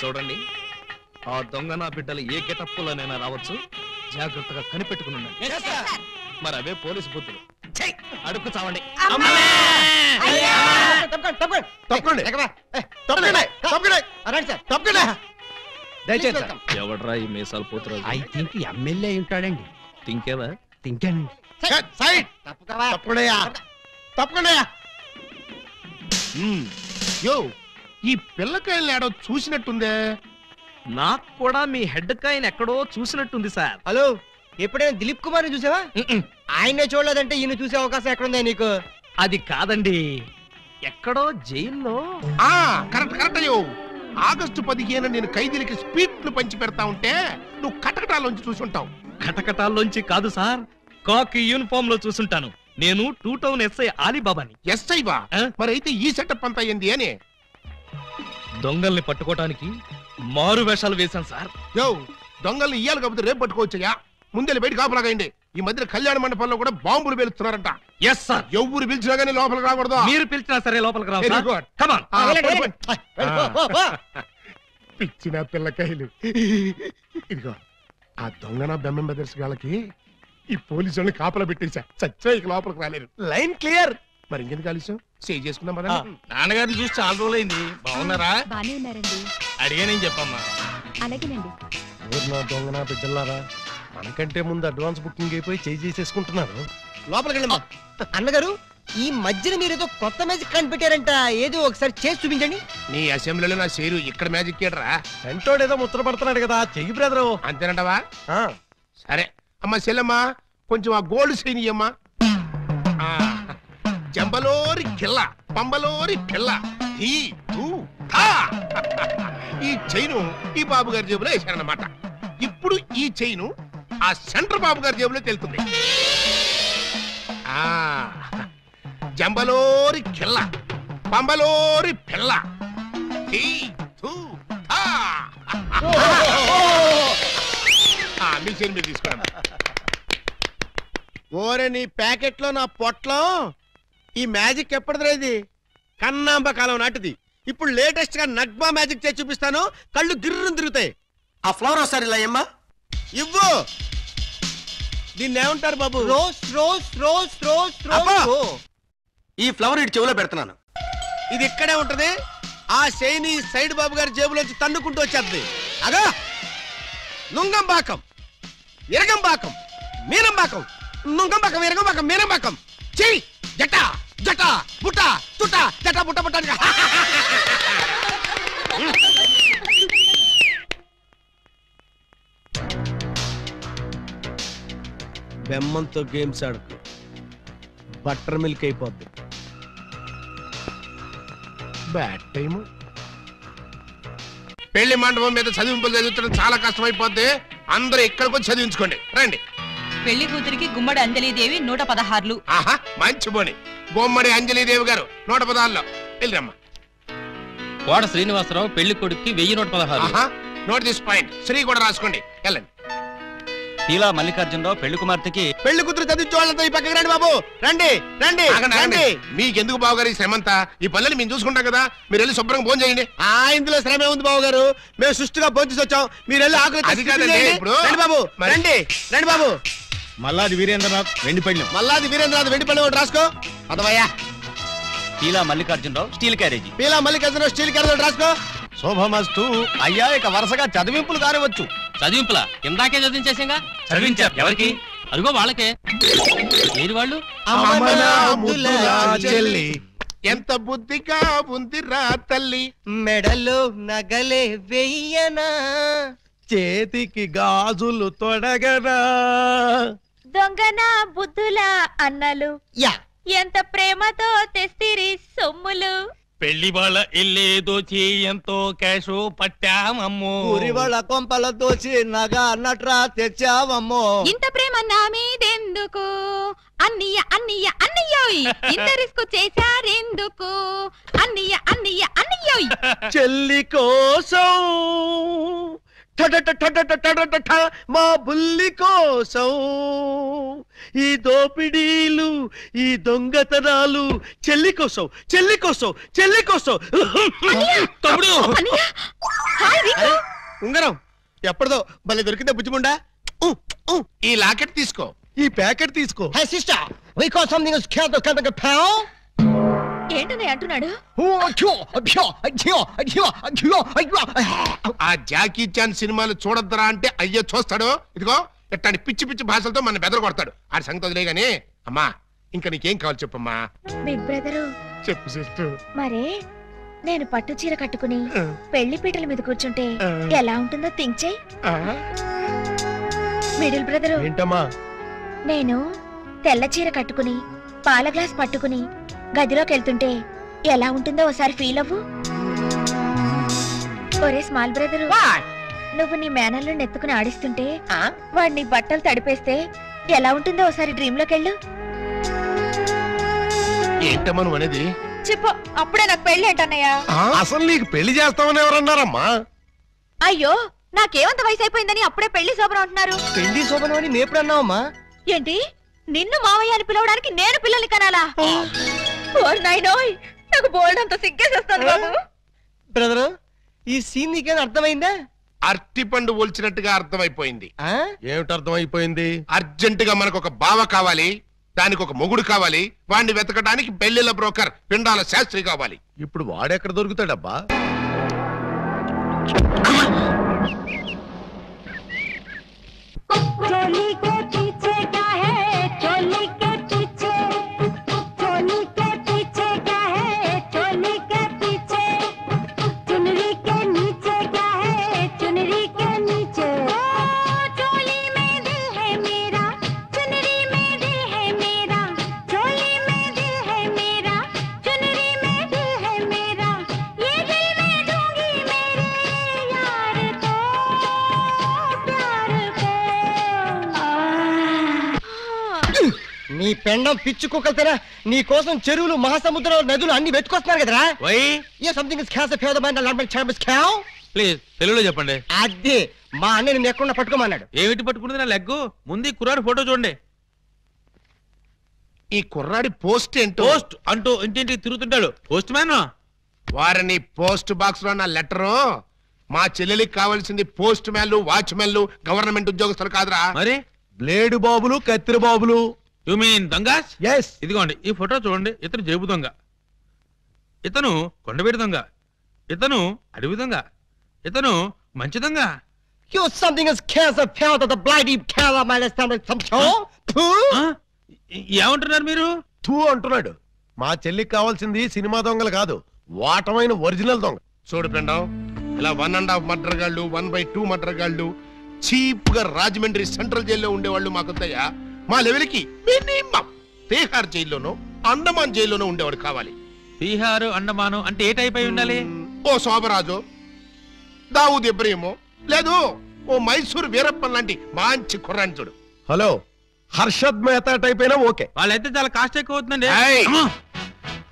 చూడండి, ఆ దొంగ నా బిడ్డలు ఏ గెటప్పులోనైనా రావచ్చు, జాగ్రత్తగా కనిపెట్టుకుని ఉండండి. మరి అవే పోలీసు బుద్ధులు. అడుక్కు చావండి. ఎవడ్రా ఈ మీసాలు పోతురాజు? ఐ థింక్ ఎమ్మెల్యే ఉంటాడండి. తింకేవా? తింకానండి. యో, ఈ పిల్లకాయలు ఏడో చూసినట్టుందే. నాకు కూడా మీ హెడ్ కాయని ఎక్కడో చూసినట్టుంది సార్. హలో, ఎప్పుడైనా దిలీప్ కుమార్ చూసావా? ఆయనే చూడలేదంటే ఈయన చూసే అవకాశం ఎక్కడుందా నీకు? అది కాదండి, ఎక్కడో జైల్లో. కరెక్ట్ కరెక్ట్ అయ్యో. ఆగస్టు 15 నేను ఖైదీలకి స్పీడ్లు పంచి పెడతా ఉంటే నువ్వు కటకటాల్లోంచి చూసుంటావు. కటకటాల్లోంచి కాదు సార్, కాకి యూనిఫామ్ లో చూసుంటాను. నేను 2 టౌన్ ఎస్ఐ ఆలీబాబాని. ఎస్ఐవా? మరి అయితే ఈ సెటప్ అంతా ఏంది అని? దొంగల్ని పట్టుకోవటానికి మారు వేషాలు వేశాను సార్. యో, దొంగల్ని ఇయ్యాలి కాకపోతే రేపు పట్టుకోవచ్చయ్యా. ముందే బయట కాపలాగండి. ఈ మధ్య కళ్యాణ మండపంలో కూడా బాంబులు పేలుస్తున్నారంట. Yes sir. ఎవరు పిలిచినా గానీ లోపలికి రాకూడదు. మీరు పిలిచినా సరే లోపలికి రావు. Very good. Come on. పిచ్చిన పిల్లకాయలు. ఇదిగో, ఆ దొంగన బెమ్మం బెదర్స్ గాళ్ళకి ఈ పోలీసు వాళ్ళని కాపలా పెట్టేశా. చచ్చా ఇక లోపలికి రాలేరు. Line clear. మరి ఇంకెందుకు కలిసాం? సేవ్ చేసుకుందాం కదా. నాన్నగారిని చూసి చాలా రోజులైంది. బాగున్నారా? బానే ఉన్నారండి. అడిగానేం చెప్పమ్మా. అలాగేనండి. నా దొంగన బిడ్డలారా, మనకంటే ముందు అడ్వాన్స్ బుకింగ్ అయిపోయి చేసేసుకుంటున్నారు. లోపలికి వెళ్ళమ్మా. అన్నగారు, ఈ మధ్యన మీరు ఏదో కొత్త మ్యాజిక్ కనిపెట్టారంట. ఏదో ఒకసారి చేసి చూపించండి. నీ అసెంబ్లీలో నా షేరు ఇక్కడ మ్యాజిక్ ఏడరా. సెంటోడు ఏదో ముచ్చట పడుతున్నాడు కదా, చెయ్యి బ్రదరు. అంతేనంటవా? సరే అమ్మా చెల్లెమ్మా, కొంచెం ఆ గోల్డ్ చైన్ ఇయ్యమ్మా. జంబలోరి కిల్ల, పంబలోరి పిల్ల. ఈ చైను ఈ బాబు గారి జేబులో వేశారన్నమాట. ఇప్పుడు ఈ చైను ఆ సెంటర్ బాబు గారి జేబులో తెలుతుంది. జంబలోరి కిల్ల, పంబలోరి పిల్ల. మీ చైన్ మీరు తీసుకోండి. ఓరే, నీ ప్యాకెట్ లో నా పొట్లం. ఈ మ్యాజిక్ ఎప్పటిదిరా? ఇది కన్నాంబ కాలం నాటిది. ఇప్పుడు లేటెస్ట్ గా నగ్మా మ్యాజిక్ చేసి చూపిస్తాను. కళ్ళు గిర్రం తిరుగుతాయి. ఆ ఫ్లవర్ ఒకసారి ఇలా అమ్మా. ఇవ్వు. దీన్ని ఏమంటారు బాబు? Rose rose rose rose rose. ఈ ఫ్లవర్ ఇటు చెవులో పెడుతున్నాను. ఇది ఇక్కడే ఉంటది. ఆ శైని సైడ్ బాబు గారి జేబులోంచి తన్నుకుంటూ వచ్చేది. అగా నుంగంబాకం, ఇరగంబాకం, మీనంబాకం, నుంగంబాకం, ఇరగంబాకం, మీనంబాకం. చెయ్యి జట జట బుట్ట తుట జట బుట్ట బుట్ట. బెమ్మంతో గేమ్స్ ఆడుకు, బటర్ మిల్క్ అయిపోద్ది. Bad time. పెళ్లి మండపం మీద చదివింపులు చదివించడం చాలా కష్టమైపోద్ది. అందరూ ఇక్కడికి వచ్చి చదివించుకోండి. రండి. పెళ్లి కూతురికి గుమ్మడి అంజలీదేవి 116. ఆహా, మంచి పోని. బొమ్మడి అంజలీదేవి గారు 116లో వెళ్ళరమ్మా. కోట శ్రీనివాసరావు పెళ్లి కొడుక్కి 1116. Note this point. శ్రీ కూడా రాసుకోండి. వెళ్ళండి. ఇలా మల్లికార్జునరావు పెళ్లి కుమార్తెకి పెళ్లి కూతురు చదివించే వాళ్ళంతా ఈ పక్కకి రండి బాబు. రండి రండి రండి. మీకెందుకు బావగారు ఈ శ్రమంతా? ఈ పనులు మేము చూసుకుంటాం కదా. మీరు వెళ్ళి శుభ్రంగా భోజనం చేయండి. ఇందులో శ్రమే ఉంది బాబు గారు. మేము సుష్టిగా భోజనం వచ్చాం. మీరు వెళ్ళి ఆకులు అది కాదండి ఇప్పుడు. రండి బాబు, రండి రండి బాబు. మల్లాది వీరేంద్రనాథ్ వెండి పళ్ళెం. మల్లాది వీరేంద్రనాథ్ వెండి పళ్ళెం ఒకటి రాసుకో. అదవయ్యా. Peela Mallikarjunarao steel carriage. Peela Mallikarjunarao steel carriage ఒకటి రాసుకో. శోభమస్తు. అయ్యా, ఇక వరుసగా చదివింపులు కానివచ్చు. చదివింపులా? ఇందాకే చదివించేసాగా. చదివించారు ఎవరికి? అదిగో వాళ్ళకే. ఏది వాళ్ళు? ఎంత బుద్ధిగా ఉందిరా తల్లి. మెడలో నగలే వెయ్యనా, చేతికి గాజులు తొడగనా. దొంగన బుద్ధుల అన్నలు యా ఎంత ప్రేమతో తెస్తిరి సొమ్ములు. పెళ్లి వాళ్ళ ఇల్లేదో ఎంతో క్యాషు పట్టామమ్మో. ఊరి వాళ్ళ కొంపల దోచి నగా నట్రా తెచ్చావమ్మో. ఇంత ప్రేమ నా మీదెందుకు అన్నయ్య అన్నయ్య అన్నయ్యోయ్. ఇంత రిస్క్ చేశారెందుకు అన్నయ్య అన్నయ్య అన్నయ్యోయ్. చెల్లి కోసం మా బుల్లి కోసం ఈ దోపిడీలు, ఈ దొంగతనాలు చెల్లి కోసం చెల్లి కోసం చెల్లి కోసం. తమ్ముడు, ఉంగరం ఎప్పటిదో భలే దొరికిందా బుజ్జిముండా. ఈ లాకెట్ తీసుకో, ఈ ప్యాకెట్ తీసుకో. Hey sister, we got something is kind of pound. ఏంటని అంటున్నాడు? ఆ జాకీ చాన్ సినిమాలు చూడొద్దరా అంటే అయ్యో చూస్తాడు. ఇదిగో ఇట్లాంటి పిచ్చి పిచ్చి భాషలతో మన బెదర కొడతాడు. ఆడి సంగతి వదిలే గానీ అమ్మా ఇంకా నీకేం కావాలి చెప్పమ్మా. బిగ్ బ్రదరు, చెప్పు సిస్టర్. మరే నేను పట్టు చీర కట్టుకుని పెళ్లి పీటల మీద కూర్చుంటే ఎలా ఉంటుందో థింక్ చెయ్. మిడిల్ బ్రదరు, ఏంటమ్మా? నేను తెల్ల చీర కట్టుకుని పాల గ్లాస్ పట్టుకుని గదిలోకి వెళ్తుంటే ఎలా ఉంటుందో ఒకసారి ఫీల్ అవ్వు. ఒరే స్మాల్ బ్రదరు, నువ్వు నీ మేనల్లో నెత్తుకుని ఆడిస్తుంటే వాడు నీ బట్టలు తడిపేస్తే ఎలా ఉంటుందో ఒకసారి డ్రీమ్ లోకి వెళ్ళు. ఏంటమ్మా నువ్వు అనేది? చెప్పు, అప్పుడే నాకు పెళ్లి ఏంటన్నయ్యా? అసలు నీకు పెళ్లి చేస్తామని ఎవరన్నారమ్మా? అయ్యో, నాకేమంత వయసు అయిపోయిందని అప్పుడే పెళ్లి శోభనం అంటున్నారు. పెళ్లి శోభనం అని మేప్పుడు అన్నావమ్మా? ఏంటి, నిన్ను మావయ్య అని పిలవడానికి నేను పిల్లల్ని కనాలా? ఓరి నాయనోయ్, నాకు బోల్డ్ అంత సిగ్గేసేస్తాను బాబు. బ్రదర్, ఈ సీన్ నీకేం అర్థమైందా? అరటి పండు ఒలిచినట్టుగా అర్థమైపోయింది. ఆ? ఏమిటి అర్థమైపోయింది? అర్జెంట్ గా మనకు ఒక బావ కావాలి, దానికి ఒక మొగుడు కావాలి, వాడిని వెతకడానికి పెళ్లిళ్ళ బ్రోకర్ పిండాల శాస్త్రి కావాలి. ఇప్పుడు వాడెక్కడ దొరుకుతాడబ్బా? నీ పెండం పిచ్చు కుక్కలతేనా నీ కోసం చెరువులు మహాసముద్రాలు నదులు అన్ని వెతుకొస్తున్నారు కదరా? సంథింగ్ ప్లీజ్ తెలుగులో చెప్పండి. అదే మా అన్న నిన్ను ఎక్కడ పట్టుకోమన్నాడు. ఏమిటి పట్టుకున్నది నా లెగ్గు? ముందు కుర్రాడు ఫోటో చూడండి. ఈ కుర్రాడి పోస్ట్ ఏంటో? పోస్ట్ అంటూ ఇంటింటికి తిరుగుతుంటాడు పోస్ట్ మ్యాన్. వారిని పోస్ట్ బాక్స్ లో నా లెటరు. మా చెల్లెలికి కావాల్సింది పోస్ట్ మ్యాన్లు, వాచ్మెన్లు, గవర్నమెంట్ ఉద్యోగస్తులు కాదురా. మరి బ్లేడు బాబులు, కత్తిరి బాబులు. యు మీన్ దొంగాస్? ఎస్. ఇదిగోండి ఈ ఫోటో చూడండి. ఇతను జేబు దొంగ, ఇతను కొండవీడి దొంగ, ఇతను అడవి దొంగ, ఇతను మంచి దొంగ. ఏమంటున్నారు మీరు? తూ అంటున్నాడు. మా చెల్లికి కావాల్సింది సినిమా దొంగలు కాదు, వాటమైన ఒరిజినల్ దొంగ. చూడు ఫ్రెండం, ఇలా 1.5 మర్డర్ గాళ్ళు, 1/2 మర్డర్ గాళ్ళు చీప్ గా రాజమండ్రి సెంట్రల్ జైల్లో ఉండేవాళ్ళు మాకొద్దయ్యా. మా లెవెల్కి మినిమం తీహార్ జైల్లోనో అండమాన్ జైల్లోనో ఉండేవాడు కావాలి. బీహారు అండమాను అంటే ఏ టైప్ అయి ఉండాలి? ఓ శోభరాజు, దావూద్ ఇబ్రహీమో, లేదు ఓ మైసూర్ వీరప్పన్ లాంటి మంచి కుర్రాన్ని చూడు. హలో, హర్షద్ మెహతా టైప్ అయినా ఓకే. వాళ్ళైతే చాలా కాస్ట్ ఎక్కువ అవుతుందండి.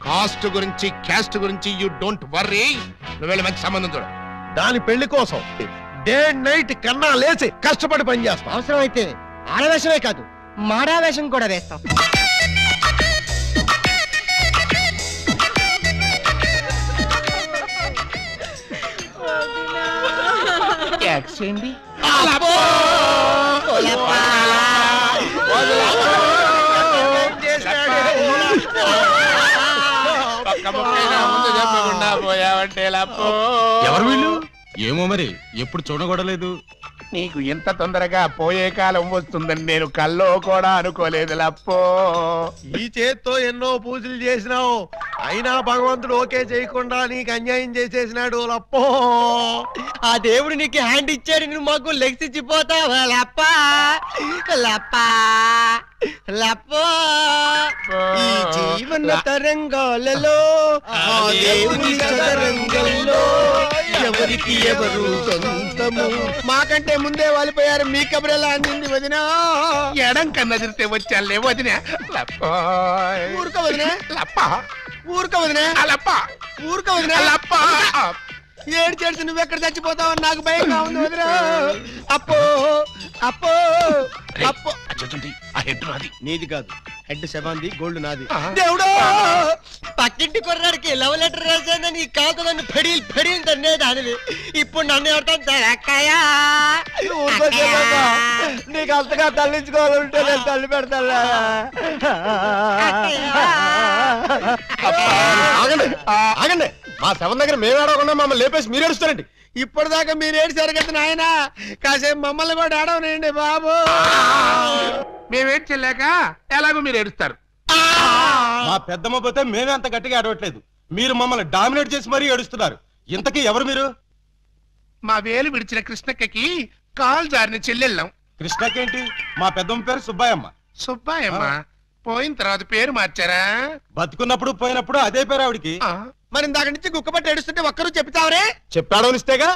కాస్ట్ గురించి క్యాస్ట్ గురించి యూ డోంట్ వర్రీ. నువ్వు మంచి సంబంధం చూడు. దాని పెళ్లి కోసం డే నైట్ కన్నా లేచి కష్టపడి పని చేస్తాం. అవసరం అయితే ఆడవేషమే కాదు మాడావేషం కూడా వేస్తాం. ఎవరు వీళ్ళు? ఏమో మరి, ఎప్పుడు చూడగొడలేదు. నీకు ఎంత తొందరగా పోయే కాలం వస్తుందని నేను కల్లో కూడా అనుకోలేదు లప్పో. ఈ చేత్తో ఎన్నో పూజలు చేసినావు, అయినా భగవంతుడు ఓకే చేయకుండా నీకు అన్యాయం చేసేసినాడు లప్పో. ఆ దేవుడు నీకు హ్యాండ్ ఇచ్చాడు, నువ్వు మాకు లెగ్స్ ఇచ్చిపోతావా లప్పా లప్పా లప్పో. ఈ జీవన తరంగాలలో ఆ దేవుని తరంగంలో ఎవరికి ఎవరు సొంతము. మాకంటే ముందే వాలిపోయారు, మీ కబురెలా అందింది వదినా? ఎడం కన్నదిరితే వచ్చాలే వదిన. ఊరుక వదినా, లప్ప ఊరుక వదినా, లప్ప ఊరుక వదినా. లప్ప. ఏడు చేసి నువ్వెక్కడ చచ్చిపోతావు నాకు భయంగా ఉంది వదినా. అప్పో అప్పో అప్పో. ఆ హెడ్ నాది. నీది కాదు, హెడ్ శవాంది, గోల్డ్ నాది. దేవుడు పక్కింటి కుర్రాడికి లవ్ లెటర్ రాశానని ఈ కాదు నన్ను ఫెడీలు ఫెడీలు తన్నే దానివి. ఇప్పుడు నన్ను ఎవరితో అక్కయ్యా నీకు అంతగా తల్లించుకోవాలంటే నేను తల్లి పెడతా. ఆగండి, మా శవం దగ్గర మేము ఏడవకుండా మమ్మల్ని లేపేసి మీరు ఏడుస్తారండి. ఇప్పటిదాకా మీరు ఏడ్చారు కదా నాయన, కాసేపు మమ్మల్ని కూడా ఏడవనండి బాబు. మేమేం చెల్లాక ఎలాగో మీరు ఏడుస్తారు. మా పెద్దమ్మ పోతే మేమే అంత గట్టిగా ఏడవట్లేదు, మీరు మమ్మల్ని డామినేట్ చేసి మరీ ఏడుస్తున్నారు. ఇంతకీ ఎవరు మీరు? మా వేలు విడిచిన కృష్ణక్కకి కాల్ జారిన చెల్లెళ్ళం. కృష్ణకేంటి? మా పెద్దమ్మ పేరు సుబ్బాయమ్మ. సుబ్బాయమ్మ పోయిన తర్వాత పేరు మార్చారా? బతుకున్నప్పుడు పోయినప్పుడు అదే పేరు ఆవిడికి. మరి ఇందాక నుంచి గుక్కపట్టి ఏడుస్తుంటే ఒక్కరు చెప్తావరే? చెప్పాడో నిస్తేగా,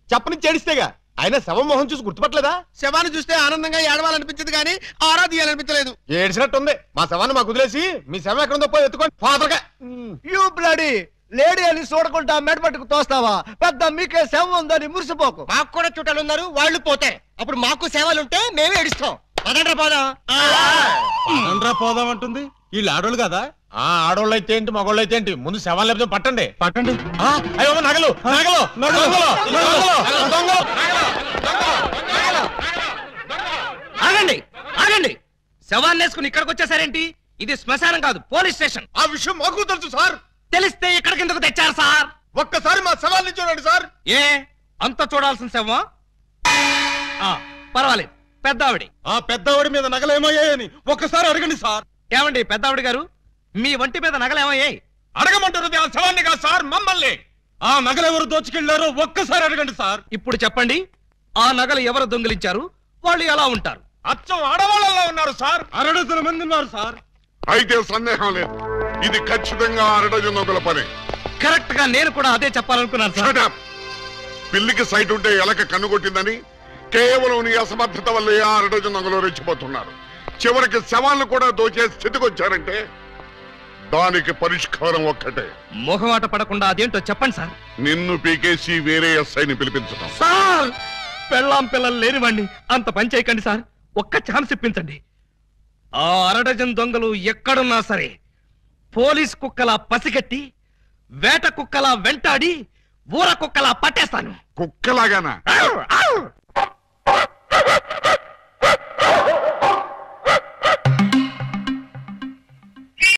చెప్పని చేడిస్తేగా. ఆయన శవం మొహం చూసి గుర్తుపట్టలేదా? శవాన్ని చూస్తే ఆనందంగా ఏడవాలనిపించింది కానీ ఆరాధియాలనిపించలేదు. ఏడ్చినట్టుంది. మా శవాన్ని మాకు వదిలేసి మీ శవం ఎక్కడుందో పోయి ఎత్తుకోండి. ఫాదర్గా యూ బ్లడీ లేడీ అని చూడకుండా మెడపట్టుకు తోస్తావా? పెద్ద మీకే సేవ ఉందని మురిసిపోకు. మాకు కూడా చుట్టాలు ఉన్నారు, వాళ్ళు పోతే అప్పుడు మాకు సేవలుంటే మేమే ఏడుస్తాం. అదండ్రా పోదాం. అనరా పోదాం అంటుంది. వీళ్ళు ఆడోళ్ళు కదా? ఆడోళ్ళు అయితే ఏంటి, మగోళ్ళు అయితే ఏంటి, ముందు శవాన్ని లేకపోతే పట్టండి. పట్టండి. అయ్యో నగలు నగలు ఆగండి ఆగండి, శవాన్ని వేసుకుని ఇక్కడికి వచ్చేసారేంటి? ఇది శ్మశానం కాదు, పోలీస్ స్టేషన్. ఆ విషయం మాకు తెలుసు సార్. తెలిస్తే ఇక్కడికి ఎందుకు తెచ్చారు సార్? ఒక్కసారి మా శవాన్ని చూడండి సార్. ఏ అంత చూడాల్సిన శవమా? పర్వాలేదు, పెద్దావిడి. ఆ పెద్దవాడి మీద నగలేమయ్యాయని ఒక్కసారి అడగండి సార్. ఏమండి పెద్దావిడి గారు, మీ వంటి మీద నగలేమయ్యాయి? అడగమంటున్నది ఆ శవాన్ని కాదు సార్, మమ్మల్ని. ఆ నగలెవరు దోచుకెళ్లారో ఒక్కసారి అడగండి సార్. ఇప్పుడు చెప్పండి, ఆ నగలు ఎవరు దొంగిలించారు? వాళ్ళు ఎలా ఉంటారు? అచ్చం ఆడవాళ్ళలో ఉన్నారు సార్. 6 మంది ఉన్నారు సార్. అయితే సందేహం లేదు, ఇది ఖచ్చితంగా 6 నొగల పని. కరెక్ట్ గా నేను కూడా అదే చెప్పాలనుకున్నాను సార్. Shut up. పిల్లికి సైట్ ఉంటే ఎలక కన్నుకొట్టిందని కేవలం నీ అసమర్థత వల్లే 6 నొగలు రెచ్చిపోతున్నారు. చివరికి శవాలను కూడా దోచే స్థితికి వచ్చారంటే దానికి పరిష్కారం ఒక్కటే. మొహమాట పడకుండా అదేంటో చెప్పండి సార్. నిన్ను పీకేసి వేరే ఎస్ఐని పిలిపించడం. సార్, పెళ్ళాం పిల్లలు లేనివ్వండి, అంత పని చేయకండి సార్. ఒక్క ఛాన్స్ ఇప్పించండి. ఆ 6 దొంగలు ఎక్కడున్నా సరే పోలీస్ కుక్కలా పసిగట్టి, వేట కుక్కలా వెంటాడి, ఊర కుక్కలా పట్టేస్తాను. కుక్కలాగానా?